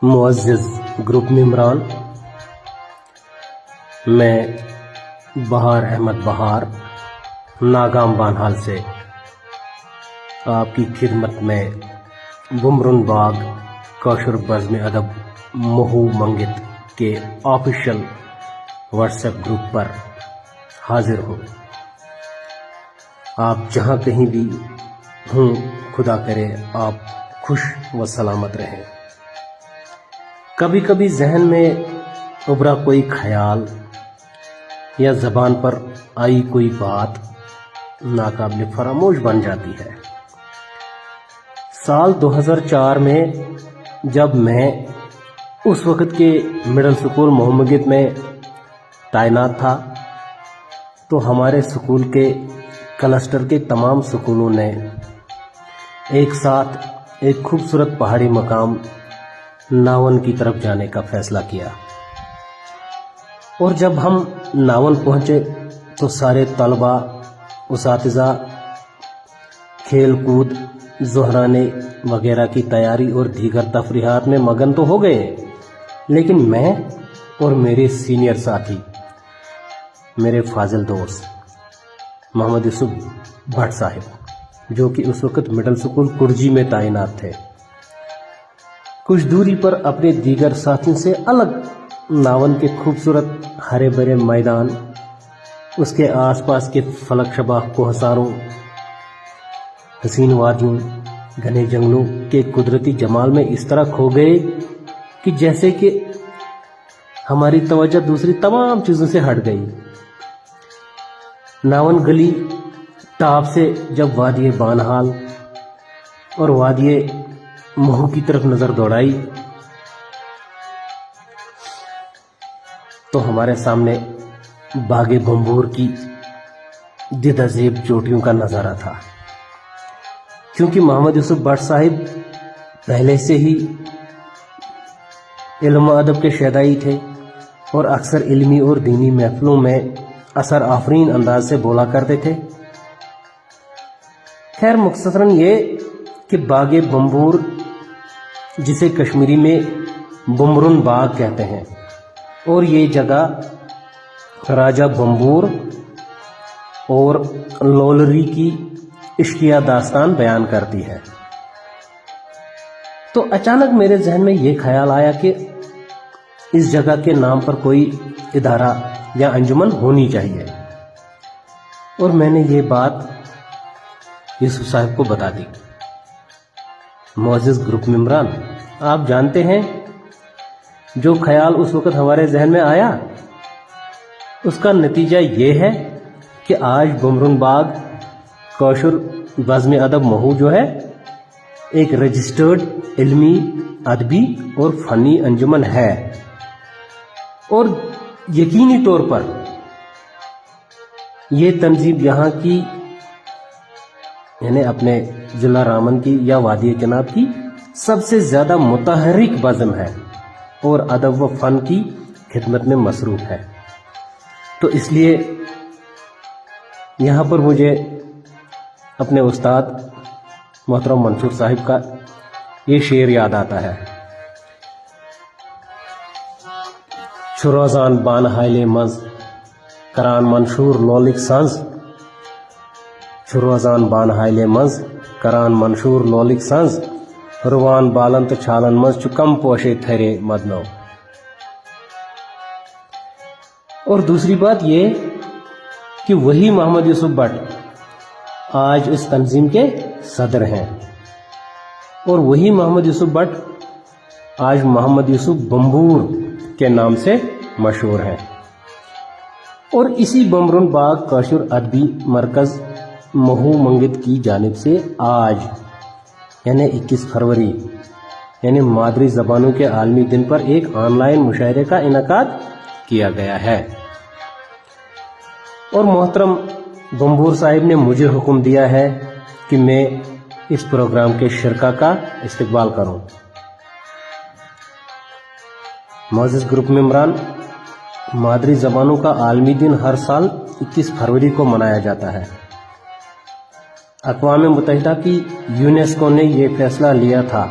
मुअज़्ज़िज़ group मेंबरान, मैं बहार अहमद बहार नागाम बानहाल से आपकी खिदमत में बुमरुन बाग कौशर बज़्म अदब महू मंगित के ऑफिशियल व्हाट्सएप ग्रुप पर हाजिर हूँ। आप जहाँ कहीं भी हों, खुदा करे आप खुश व सलामत रहें। कभी कभी जहन में उभरा कोई ख्याल या ज़बान पर आई कोई बात नाकाबिल फरामोश बन जाती है। साल 2004 में जब मैं उस वक़्त के मिडिल स्कूल मोहम्मदियत में तैनात था, तो हमारे स्कूल के क्लस्टर के तमाम स्कूलों ने एक साथ एक खूबसूरत पहाड़ी मकाम नावन की तरफ जाने का फैसला किया। और जब हम नावन पहुंचे तो सारे तलबा, उसातिज़ा खेल कूद, ज़ोहराने वगैरह की तैयारी और दीगर तफरीहात में मगन तो हो गए, लेकिन मैं और मेरे सीनियर साथी, मेरे फाजिल दोस्त मोहम्मद यूसुफ भट्ट साहिब, जो कि उस वक़्त मिडिल स्कूल कुर्जी में तैनात थे, कुछ दूरी पर अपने दीगर साथियों से अलग नावन के खूबसूरत हरे भरे मैदान, उसके आसपास के फलक शबाह कोहसारों, हसीन वादियों, घने जंगलों के कुदरती जमाल में इस तरह खो गए कि जैसे कि हमारी तवज्जो दूसरी तमाम चीज़ों से हट गई। नावन गली टाप से जब वादिये बानहाल और वादिये महू की तरफ नज़र दौड़ाई तो हमारे सामने बागे बम्बूर की दिदाज़ेब चोटियों का नज़ारा था। क्योंकि मोहम्मद यूसुफ भट्ट साहिब पहले से ही इल्म अदब के शहदाई थे और अक्सर इल्मी और दीनी महफिलों में असर आफरीन अंदाज से बोला करते थे। खैर, मुख्तसरन ये कि बागे बम्बूर, जिसे कश्मीरी में बुमरुन बाग कहते हैं, और ये जगह राजा बम्बूर और लोलरी की इश्किया दास्तान बयान करती है। तो अचानक मेरे जहन में ये ख्याल आया कि इस जगह के नाम पर कोई इदारा या अंजुमन होनी चाहिए, और मैंने ये बात यूसुफ साहब को बता दी। मुअज़्ज़िज़ ग्रुप मेंबरान, आप जानते हैं जो ख्याल उस वक़्त हमारे जहन में आया, उसका नतीजा ये है कि आज बुमरुन बाग कौशर बज़्म अदब महू जो है एक रजिस्टर्ड इल्मी, अदबी और फ़नी अंजुमन है। और यकीनी तौर पर यह तंजीम यहाँ की, यानी अपने जिला रामन की या वादी जनाब की सबसे ज़्यादा मुतहर्रिक बज़्म है और अदब व फ़न की खिदमत में मसरूफ़ है। तो इसलिए यहाँ पर मुझे अपने उस्ताद मोहतरम मंसूर साहिब का ये शेर याद आता है। शुरोजान बान हाइले मज करान मंशूर लोलिक संज, शुरोजान बान हाइले मज करान मंशूर लोलिक संज, रुवान बालंत छालन मज चुकम पोशे थरे मदनो। और दूसरी बात ये कि वही मोहम्मद यूसुफ भट्ट आज इस तंजीम के सदर हैं, और वही मोहम्मद यूसुफ भट्ट आज मोहम्मद यूसुफ बम्बूर के नाम से मशहूर हैं। और इसी बुमरुन बाग कौशर अदबी मरकज़ महू मंगित की जानिब से आज यानी 21 फरवरी यानी मादरी ज़बानों के आलमी दिन पर एक ऑनलाइन मुशायरे का इनेकाद किया गया है। और मोहतरम बम्बूर साहिब ने मुझे हुक्म दिया है कि मैं इस प्रोग्राम के शिरका का इस्तकबाल करूं। मुअज़्ज़िज़ ग्रुप मेंबरान, मादरी ज़बानों का आलमी दिन हर साल 21 फरवरी को मनाया जाता है। अक़वाम मुत्तहिदा की यूनेस्को ने यह फैसला लिया था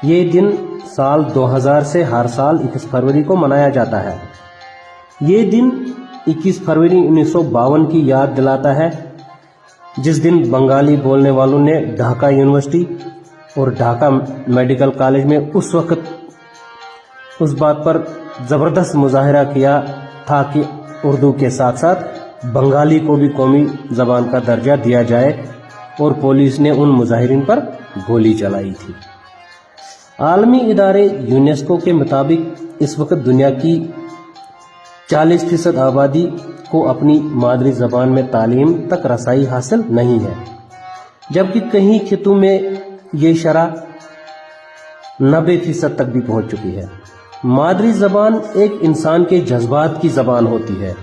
یہ دن سال 2000 سے ہر سال 21 فروری کو منایا جاتا ہے۔ یہ دن 21 فروری 1952 کی یاد دلاتا ہے، جس دن بنگالی بولنے والوں نے ڈھاکہ یونیورسٹی اور ڈھاکہ میڈیکل کالج میں اس وقت اس بات پر زبردست مظاہرہ کیا تھا کہ اردو کے ساتھ ساتھ بنگالی کو بھی قومی زبان کا درجہ دیا جائے، اور پولیس نے ان مظاہرین پر گولی چلائی تھی۔ عالمی ادارے یونیسکو کے مطابق اس وقت دنیا کی 40% آبادی کو اپنی مادری زبان میں تعلیم تک رسائی حاصل نہیں ہے، جبکہ کئی خطوں میں یہ شرح 90% تک بھی پہنچ چکی ہے۔ مادری زبان ایک انسان کے جذبات کی زبان ہوتی ہے،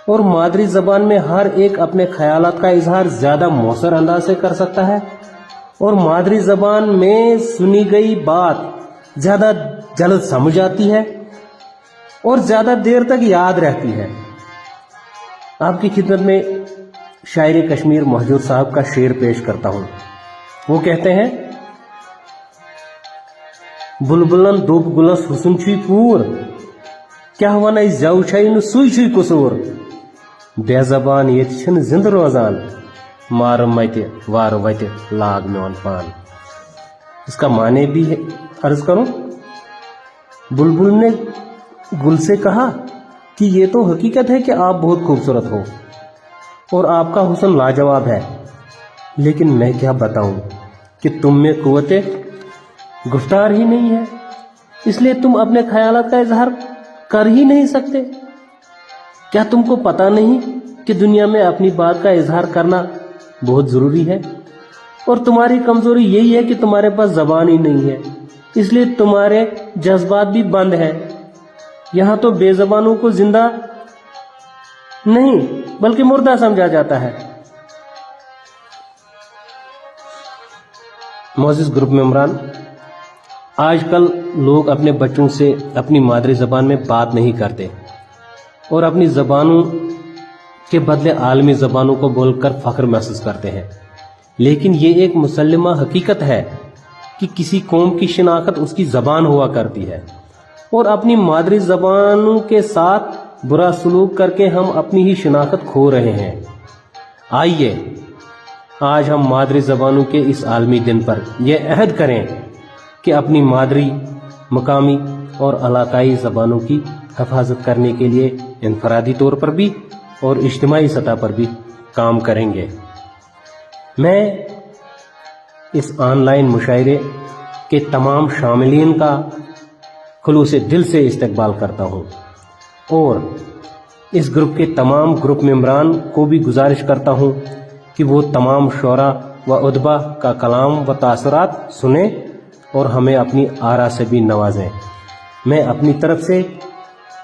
اور مادری زبان میں ہر ایک اپنے خیالات کا اظہار زیادہ مؤثر انداز سے کر سکتا ہے، اور مادری زبان میں سنی گئی بات زیادہ جلد سمجھ آتی ہے اور زیادہ دیر تک یاد رہتی ہے۔ آپ کی خدمت میں شاعر کشمیر مہجور صاحب کا شعر پیش کرتا ہوں۔ وہ کہتے ہیں، بلبلن دوپ گلس حسن چھوئی پور، کیا ونائی زیو چھائی نو سوئی چھوئی قصور، بے زبان یہ چھن زند روزان، مار مت وار وت لاگ میون پان۔ اس کا معنی بھی عرض کروں، بلبل نے گل سے کہا کہ یہ تو حقیقت ہے کہ آپ بہت خوبصورت ہو اور آپ کا حسن لاجواب ہے، لیکن میں کیا بتاؤں کہ تم میں قوت گفتار ہی نہیں ہے، اس لیے تم اپنے خیالات کا اظہار کر ہی نہیں سکتے۔ کیا تم کو پتہ نہیں کہ دنیا میں اپنی بات کا اظہار کرنا بہت ضروری ہے، اور تمہاری کمزوری یہی ہے کہ تمہارے پاس زبان ہی نہیں ہے، اس لیے تمہارے جذبات بھی بند ہیں۔ یہاں تو بے زبانوں کو زندہ نہیں بلکہ مردہ سمجھا جاتا ہے۔ معزز گروپ ممبران، آج کل لوگ اپنے بچوں سے اپنی مادری زبان میں بات نہیں کرتے اور اپنی زبانوں کے بدلے عالمی زبانوں کو بول کر فخر محسوس کرتے ہیں، لیکن یہ ایک مسلمہ حقیقت ہے کہ کسی قوم کی شناخت اس کی زبان ہوا کرتی ہے، اور اپنی مادری زبانوں کے ساتھ برا سلوک کر کے ہم اپنی ہی شناخت کھو رہے ہیں۔ آئیے آج ہم مادری زبانوں کے اس عالمی دن پر یہ عہد کریں کہ اپنی مادری، مقامی اور علاقائی زبانوں کی حفاظت کرنے کے لیے انفرادی طور پر بھی اور اجتماعی سطح پر بھی کام کریں گے۔ میں اس آن لائن مشاعرے کے تمام شاملین کا خلوص دل سے استقبال کرتا ہوں، اور اس گروپ کے تمام گروپ ممبران کو بھی گزارش کرتا ہوں کہ وہ تمام شعراء و ادبا کا کلام و تاثرات سنیں اور ہمیں اپنی آرا سے بھی نوازیں۔ میں اپنی طرف سے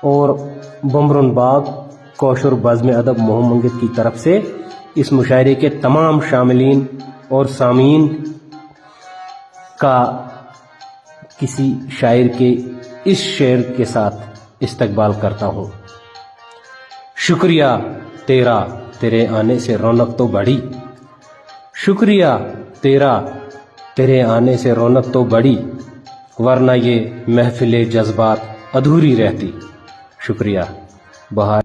اور بمبرن باغ کوشر بزم ادب محمد کی طرف سے اس مشاعرے کے تمام شاملین اور سامعین کا کسی شاعر کے اس شعر کے ساتھ استقبال کرتا ہوں۔ شکریہ تیرا، تیرے آنے سے رونق تو بڑھی، شکریہ تیرا، تیرے آنے سے رونق تو بڑھی، ورنہ یہ محفل جذبات ادھوری رہتی۔ شکریہ۔ بہار